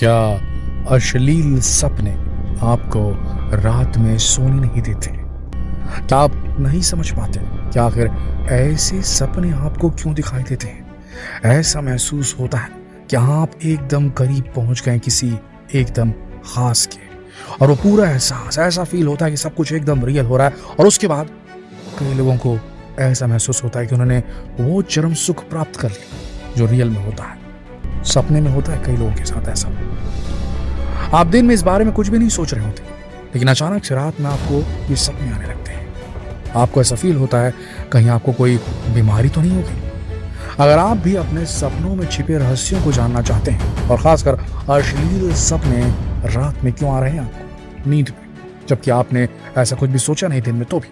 क्या अश्लील सपने आपको रात में सोने नहीं देते? क्या आप नहीं समझ पाते कि आखिर ऐसे सपने आपको क्यों दिखाई देते हैं? ऐसा महसूस होता है कि आप एकदम करीब पहुंच गए किसी एकदम खास के, और वो पूरा एहसास ऐसा फील होता है कि सब कुछ एकदम रियल हो रहा है। और उसके बाद कई लोगों को ऐसा महसूस होता है कि उन्होंने वो चरम सुख प्राप्त कर लिया जो रियल में होता है, सपने में होता है। कई लोगों के साथ ऐसा, आप दिन में इस बारे में कुछ भी नहीं सोच रहे होते, लेकिन अचानक से रात में आपको ये सपने आने लगते हैं। आपको ऐसा फील होता है कहीं आपको कोई बीमारी तो नहीं होगी। अगर आप भी अपने सपनों में छिपे रहस्यों को जानना चाहते हैं, और खासकर अश्लील सपने रात में क्यों आ रहे हैं आपको नींद में, जबकि आपने ऐसा कुछ भी सोचा नहीं दिन में, तो भी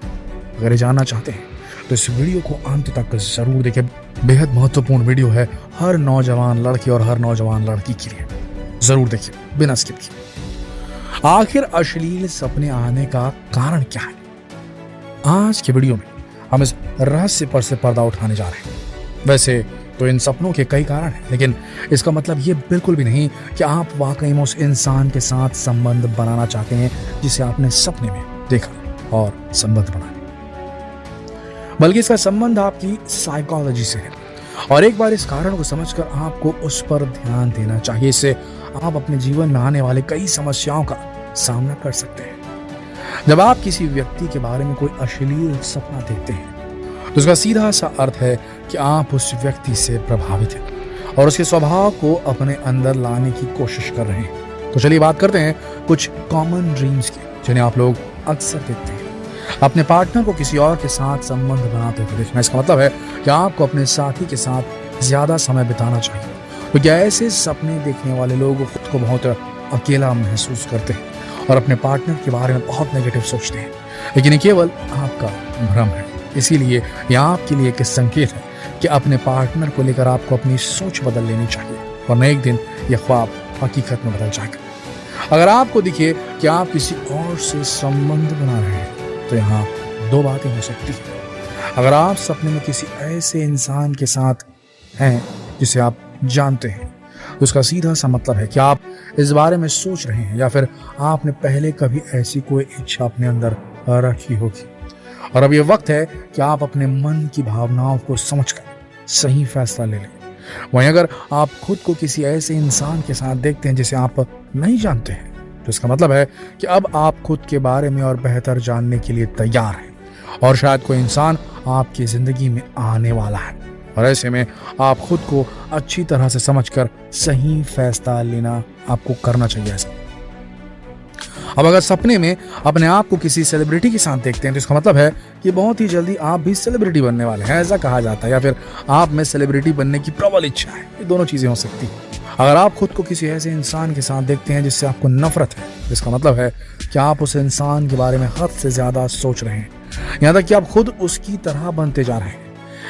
अगर ये जानना चाहते हैं तो इस वीडियो को अंत तक जरूर देखें। बेहद महत्वपूर्ण वीडियो है हर नौजवान लड़के और हर नौजवान लड़की के लिए। जरूर देखिए बिना स्किप किए। आखिर अश्लील सपने आने का कारण क्या है? आज के वीडियो में हम इस रहस्य पर से पर्दा उठाने जा रहे हैं। वैसे तो इन सपनों के कई कारण हैं, लेकिन इसका मतलब ये बिल्कुल भी नहीं कि आप वाकई में उस इंसान के साथ संबंध बनाना चाहते हैं जिसे आपने सपने में देखा और संबंध बनाया, बल्कि इसका संबंध आपकी साइकोलॉजी से है। और एक बार इस कारण को समझकर आपको उस पर ध्यान देना चाहिए। इससे आप अपने जीवन में आने वाले कई समस्याओं का सामना कर सकते हैं। जब आप किसी व्यक्ति के बारे में कोई अश्लील सपना देखते हैं तो इसका सीधा सा अर्थ है कि आप उस व्यक्ति से प्रभावित हैं और उसके स्वभाव को अपने अंदर लाने की कोशिश कर रहे हैं। तो चलिए बात करते हैं कुछ कॉमन ड्रीम्स की, जिन्हें आप लोग अक्सर देखते हैं। अपने पार्टनर को किसी और के साथ संबंध बनाते हुए देखना, इसका मतलब है कि आपको अपने साथी के साथ ज्यादा समय बिताना चाहिए। तो क्या ऐसे सपने देखने वाले लोग खुद को बहुत अकेला महसूस करते हैं और अपने पार्टनर के बारे में बहुत नेगेटिव सोचते हैं, लेकिन ये केवल आपका भ्रम है। इसीलिए यह आपके लिए एक संकेत है कि अपने पार्टनर को लेकर आपको अपनी सोच बदल लेनी चाहिए, वरना एक दिन यह ख्वाब हकीकत में बदल जाएगा। अगर आपको दिखे कि आप किसी और से संबंध बना रहे हैं तो यहाँ दो बातें हो सकती हैं। अगर आप सपने में किसी ऐसे इंसान के साथ हैं जिसे आप जानते हैं, तो उसका सीधा सा मतलब है कि आप इस बारे में सोच रहे हैं, या फिर आपने पहले कभी ऐसी कोई इच्छा अपने अंदर रखी होगी। और अब यह वक्त है कि आप अपने मन की भावनाओं को समझकर सही फैसला ले लें। वहीं अगर आप खुद को किसी ऐसे इंसान के साथ देखते हैं जिसे आप नहीं जानते हैं, तो इसका मतलब है कि अब आप खुद के बारे में और बेहतर जानने के लिए तैयार हैं, और शायद कोई इंसान आपकी जिंदगी में आने वाला है। और ऐसे में आप खुद को अच्छी तरह से समझकर सही फैसला लेना आपको करना चाहिए ऐसा। अब अगर सपने में अपने आप को किसी सेलिब्रिटी के साथ देखते हैं तो इसका मतलब है कि बहुत ही जल्दी आप भी सेलिब्रिटी बनने वाले हैं, ऐसा कहा जाता है, या फिर आप में सेलिब्रिटी बनने की प्रबल इच्छा है। ये दोनों चीजें हो सकती हैं। अगर आप खुद को किसी ऐसे इंसान के साथ देखते हैं जिससे आपको नफरत है, इसका मतलब है कि आप उस इंसान के बारे में हद से ज्यादा सोच रहे हैं, यहाँ तक कि आप खुद उसकी तरह बनते जा रहे हैं।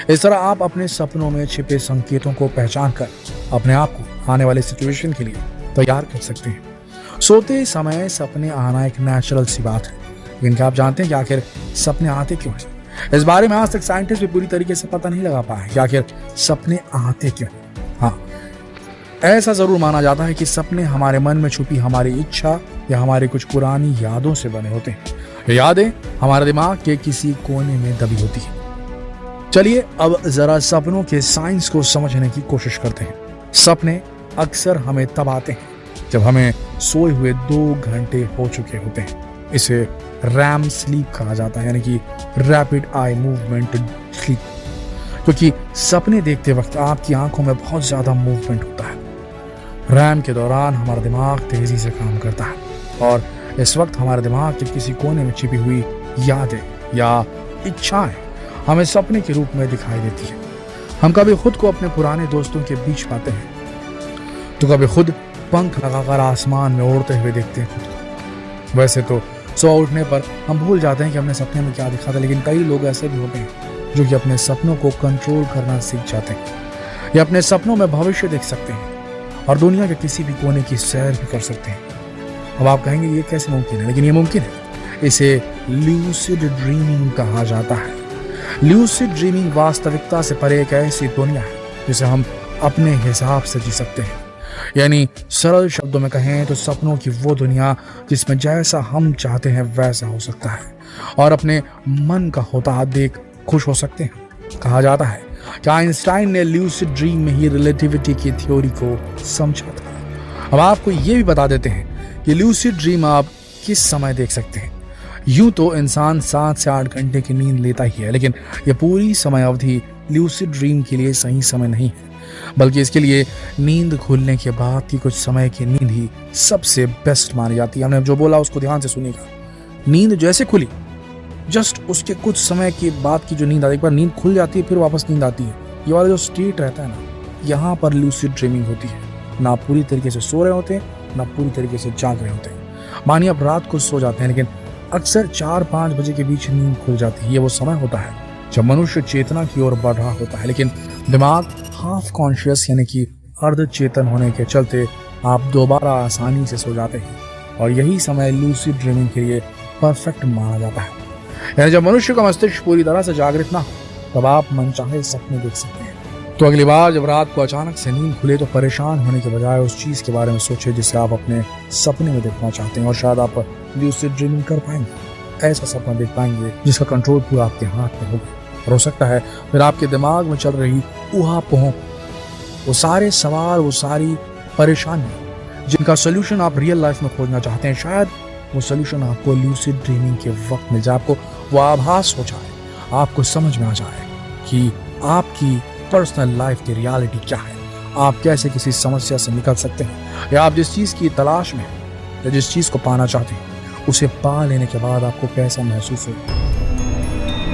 इस तरह आप अपने सपनों में छिपे संकेतों को पहचान कर अपने आप को आने वाले सिचुएशन के लिए तैयार कर सकते हैं। सोते समय सपने आना एक नेचुरल सी बात है, लेकिन क्या आप जानते हैं कि आखिर सपने आते क्यों हैं? इस बारे में आज तक साइंटिस्ट भी पूरी तरीके से पता नहीं लगा पाए कि आखिर सपने आते क्यों। हाँ, ऐसा जरूर माना जाता है कि सपने हमारे मन में छुपी हमारी इच्छा या हमारी कुछ पुरानी यादों से बने होते हैं। ये यादें हमारे दिमाग के किसी कोने में दबी होती है। चलिए अब जरा सपनों के साइंस को समझने की कोशिश करते हैं। सपने अक्सर हमें तब आते हैं जब हमें सोए हुए 2 घंटे हो चुके होते हैं। इसे रैम स्लीप कहा जाता है, यानी कि रैपिड आई मूवमेंट स्लीप, क्योंकि सपने देखते वक्त आपकी आंखों में बहुत ज्यादा मूवमेंट होता है। रैम के दौरान हमारा दिमाग तेजी से काम करता है, और इस वक्त हमारे दिमाग के किसी कोने में छिपी हुई यादें या इच्छाएं हमें सपने के रूप में दिखाई देती है। हम कभी खुद को अपने पुराने दोस्तों के बीच पाते हैं, तो कभी खुद पंख लगाकर आसमान में उड़ते हुए देखते हैं खुद को। वैसे तो सो उठने पर हम भूल जाते हैं कि हमने सपने में क्या देखा था, लेकिन कई लोग ऐसे भी होते हैं जो कि अपने सपनों को कंट्रोल करना सीख जाते हैं, या अपने सपनों में भविष्य देख सकते हैं और दुनिया के किसी भी कोने की सैर भी कर सकते हैं। अब आप कहेंगे ये कैसे मुमकिन है, लेकिन ये मुमकिन है। इसे ल्यूसिड ड्रीमिंग कहा जाता है। ल्यूसिड ड्रीमिंग वास्तविकता से परे एक ऐसी दुनिया है जिसे हम अपने हिसाब से जी सकते हैं। यानी सरल शब्दों में कहें तो सपनों की वो दुनिया जिसमें जैसा हम चाहते हैं वैसा हो सकता है और अपने मन का होता देख खुश हो सकते हैं। कहा जाता है कि आइंस्टाइन ने ल्यूसिड ड्रीम में ही रिलेटिविटी की थ्योरी को समझा था। अब आपको ये भी बता देते हैं कि ल्यूसिड ड्रीम आप किस समय देख सकते हैं। यूं तो इंसान 7 से 8 घंटे की नींद लेता ही है, लेकिन यह पूरी समय अवधि ल्यूसिड ड्रीम के लिए सही समय नहीं है, बल्कि इसके लिए नींद खुलने के बाद की कुछ समय की नींद ही सबसे बेस्ट मानी जाती है। हमने जो बोला उसको ध्यान से सुनिएगा। नींद जैसे खुली, जस्ट उसके कुछ समय के बाद की जो नींद आती है, एक बार नींद खुल जाती है फिर वापस नींद आती है, ये वाला जो स्टेट रहता है ना, यहाँ पर ल्यूसिड ड्रीमिंग होती है। ना आप पूरी तरीके से सो रहे होते हैं, ना पूरी तरीके से जाग रहे होते हैं। मानिए आप रात को सो जाते हैं, लेकिन अक्सर 4-5 बजे के बीच नींद खुल जाती है। ये वो समय होता है जब मनुष्य चेतना की ओर बढ़ रहा होता है, लेकिन दिमाग हाफ कॉन्शियस यानी कि अर्ध चेतन होने के चलते आप दोबारा आसानी से सो जाते हैं, और यही समय लूसिड ड्रीमिंग के लिए परफेक्ट माना जाता है। यानी जब मनुष्य का मस्तिष्क पूरी तरह से जागृत ना हो तब आप मनचाहे सपने देख सकते हैं। तो अगली बार जब रात को अचानक से नींद खुले तो परेशान होने के बजाय उस चीज के बारे में सोचें जिसे आप अपने सपने में देखना चाहते हैं, और शायद आप लूसिड ड्रीमिंग कर पाएंगे। ऐसा सपना देख पाएंगे जिसका कंट्रोल पूरा आपके हाथ में होगा, और हो सकता है फिर आपके दिमाग में चल रही ऊहा-पोह, वो सारे सवाल, वो सारी परेशानियां जिनका सोल्यूशन आप रियल लाइफ में खोजना चाहते हैं, शायद वो सोल्यूशन आपको लूसिड ड्रीमिंग के वक्त मिल जाए। आपको वो आभास हो जाए, आपको समझ में आ जाए कि आपकी पर्सनल लाइफ की रियलिटी क्या है, आप कैसे किसी समस्या से निकल सकते हैं, या आप जिस चीज की तलाश में या जिस चीज को पाना चाहते हैं उसे पा लेने के बाद आपको कैसा महसूस हो।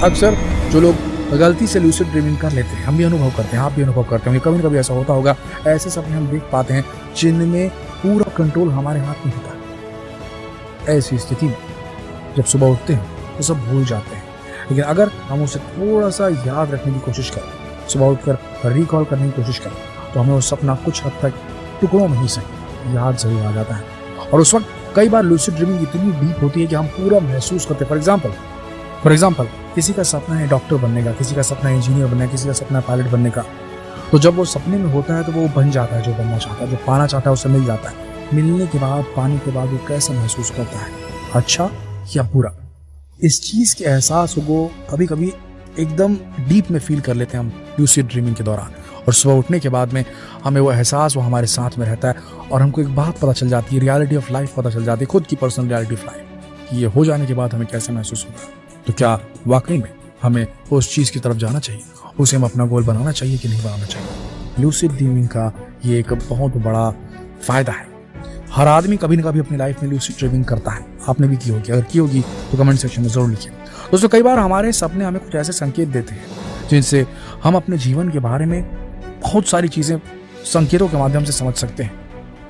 अक्सर जो लोग गलती से लूसिड ड्रीमिंग कर लेते हैं, हम भी अनुभव करते हैं, आप भी अनुभव करते होंगे, कभी न कभी ऐसा होता होगा, ऐसे सपने हम देख पाते हैं जिनमें पूरा कंट्रोल हमारे हाथ में होता है। ऐसी स्थिति में जब सुबह उठते हैं तो सब भूल जाते हैं, लेकिन अगर हम उसे थोड़ा सा याद रखने की कोशिश करें, सुबह उठकर रिकॉल करने की कोशिश करें, तो हमें वो सपना कुछ हद तक टुकड़ों में ही सही याद जरूर आ जाता है। और उस वक्त कई बार लूसिड ड्रीमिंग इतनी डीप होती है कि हम पूरा महसूस करते हैं। फॉर एग्जाम्पल किसी का सपना है डॉक्टर बनने का, किसी का सपना है इंजीनियर बनने का, किसी का सपना है पायलट बनने का, तो जब वो सपने में होता है तो वो बन जाता है जो बनना चाहता है, जो पाना चाहता है उसे मिल जाता है। मिलने के बाद, पाने के बाद वो कैसा महसूस करता है, अच्छा या बुरा, इस चीज के एहसास को कभी कभी एकदम डीप में फील कर लेते हैं हम लूसिड ड्रीमिंग के दौरान, और सुबह उठने के बाद में हमें वो एहसास वो हमारे साथ में रहता है, और हमको एक बात पता चल जाती है, रियलिटी ऑफ लाइफ पता चल जाती है, खुद की पर्सनल रियलिटी ऑफ लाइफ, कि ये हो जाने के बाद हमें कैसा महसूस होगा। तो क्या वाकई में हमें उस चीज की तरफ जाना चाहिए, उसे हम अपना गोल बनाना चाहिए कि नहीं बनाना चाहिए। लूसिड ड्रीमिंग का ये एक बहुत बड़ा फायदा है। हर आदमी कभी न कभी अपनी लाइफ में लूसिड ड्रीमिंग करता है, आपने भी की होगी, अगर की होगी तो कमेंट सेक्शन में जरूर लिखिए। दोस्तों कई बार हमारे सपने हमें कुछ ऐसे संकेत देते हैं जिनसे हम अपने जीवन के बारे में बहुत सारी चीजें संकेतों के माध्यम से समझ सकते हैं,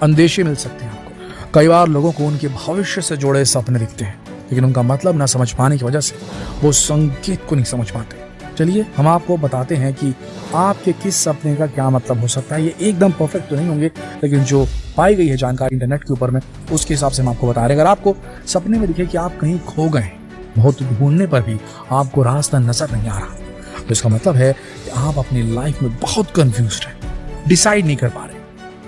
अंदेशे मिल सकते हैं आपको। कई बार लोगों को उनके भविष्य से जुड़े सपने दिखते हैं, लेकिन उनका मतलब ना समझ पाने की वजह से वो संकेत को नहीं समझ पाते। चलिए हम आपको बताते हैं कि आपके किस सपने का क्या मतलब हो सकता है। ये एकदम परफेक्ट तो नहीं होंगे, लेकिन जो पाई गई है जानकारी इंटरनेट के ऊपर में, उसके हिसाब से हम आपको बता रहे हैं। अगर आपको सपने में दिखे कि आप कहीं खो गए, बहुत ढूंढने पर भी आपको रास्ता नजर नहीं आ रहा, तो इसका मतलब है कि आप अपनी लाइफ में बहुत कंफ्यूज्ड हैं, डिसाइड नहीं कर पा रहे।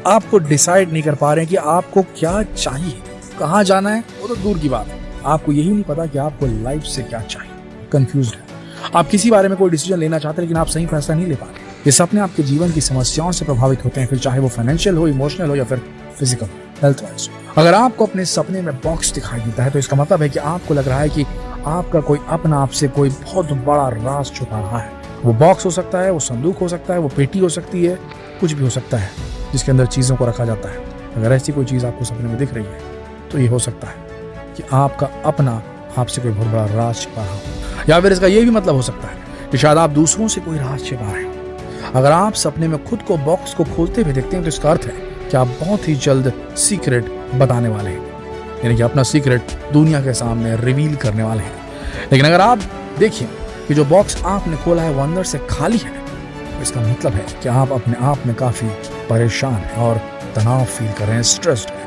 आपको डिसाइड नहीं कर पा रहे हैं कि आपको क्या चाहिए, कहाँ जाना है, वो तो दूर की बात है, आपको यही नहीं पता कि आपको लाइफ से क्या चाहिए, कंफ्यूज्ड है। आप किसी बारे में कोई डिसीजन लेना चाहते हैं, लेकिन आप सही फैसला नहीं ले पा रहे। ये सपने आपके जीवन की समस्याओं से प्रभावित होते हैं, फिर चाहे वो फाइनेंशियल हो, इमोशनल हो, या फिर फिजिकल हेल्थ वाइज। अगर आपको अपने सपने में बॉक्स दिखाई देता है तो इसका मतलब है कि आपको लग रहा है कि आपका कोई अपना आपसे कोई बहुत बड़ा राज छुपा रहा है। वो बॉक्स हो सकता है, वो संदूक हो सकता है, वो पेटी हो सकती है, कुछ भी हो सकता है जिसके अंदर चीजों को रखा जाता है। अगर ऐसी कोई चीज आपको सपने में दिख रही है तो ये हो सकता है कि आपका अपना आपसे कोई बहुत बड़ा राज छिपा रहा हो, या फिर इसका ये भी मतलब हो सकता है कि शायद आप दूसरों से कोई राज छिपा रहे हैं। अगर आप सपने में खुद को बॉक्स को खोलते हुए देखते हैं तो इसका अर्थ है कि आप बहुत ही जल्द सीक्रेट बताने वाले हैं, यानी कि अपना सीक्रेट दुनिया के सामने रिवील करने वाले हैं। लेकिन अगर आप देखिए कि जो बॉक्स आपने खोला है वो अंदर से खाली है, तो इसका मतलब है कि आप अपने आप में काफी परेशान हैं और तनाव फील कर रहे हैं, स्ट्रेस्ड हैं।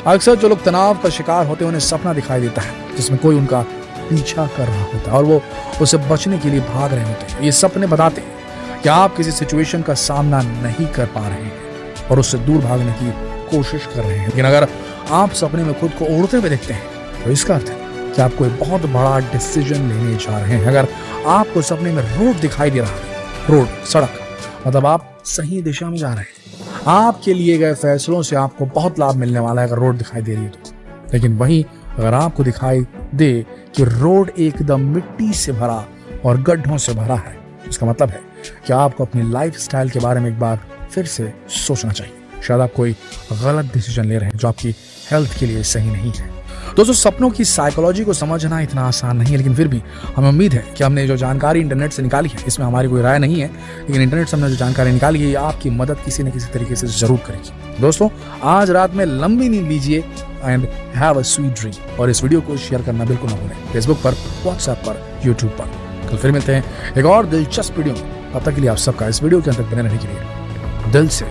अक्सर जो लोग तनाव का शिकार होते हैं उन्हें सपना दिखाई देता है जिसमें कोई उनका पीछा कर रहा होता है और वो उसे बचने के लिए भाग रहे होते हैं। ये सपने बताते हैं कि आप किसी सिचुएशन का सामना नहीं कर पा रहे हैं, और उससे दूर भागने की कोशिश कर रहे हैं। लेकिन अगर आप सपने में खुद को उड़ते हुए देखते हैं तो इसका अर्थ है कि आप कोई बहुत बड़ा डिसीजन लेने जा रहे हैं। अगर आपको सपने में रोड दिखाई दे रहा है, रोड, सड़क, मतलब आप सही दिशा में जा रहे हैं। आपके लिए गए फैसलों से आपको बहुत लाभ मिलने वाला है अगर रोड दिखाई दे रही है तो। लेकिन वहीं अगर आपको दिखाई दे कि रोड एकदम मिट्टी से भरा और गड्ढों से भरा है, इसका मतलब है कि आपको अपनी लाइफस्टाइल के बारे में एक बार फिर से सोचना चाहिए। शायद आप कोई गलत डिसीजन ले रहे हैं जो आपकी हेल्थ के लिए सही नहीं है। दोस्तों, सपनों की साइकोलॉजी को समझना इतना आसान नहीं है, लेकिन फिर भी हमें उम्मीद है कि हमने जो जानकारी इंटरनेट से निकाली है, इसमें हमारी कोई राय नहीं है, लेकिन इंटरनेट से हमने जो जानकारी निकाली है ये आपकी मदद किसी न किसी तरीके से जरूर करेगी। दोस्तों, आज रात में लंबी नींद लीजिए and have a sweet dream. और इस वीडियो को शेयर करना बिल्कुल न भूलें, फेसबुक पर, व्हाट्सएप पर, यूट्यूब पर। कल फिर मिलते हैं एक और दिलचस्प वीडियो में। तब तक के लिए आप सबका इस वीडियो के अंदर बने रहने के लिए दिल से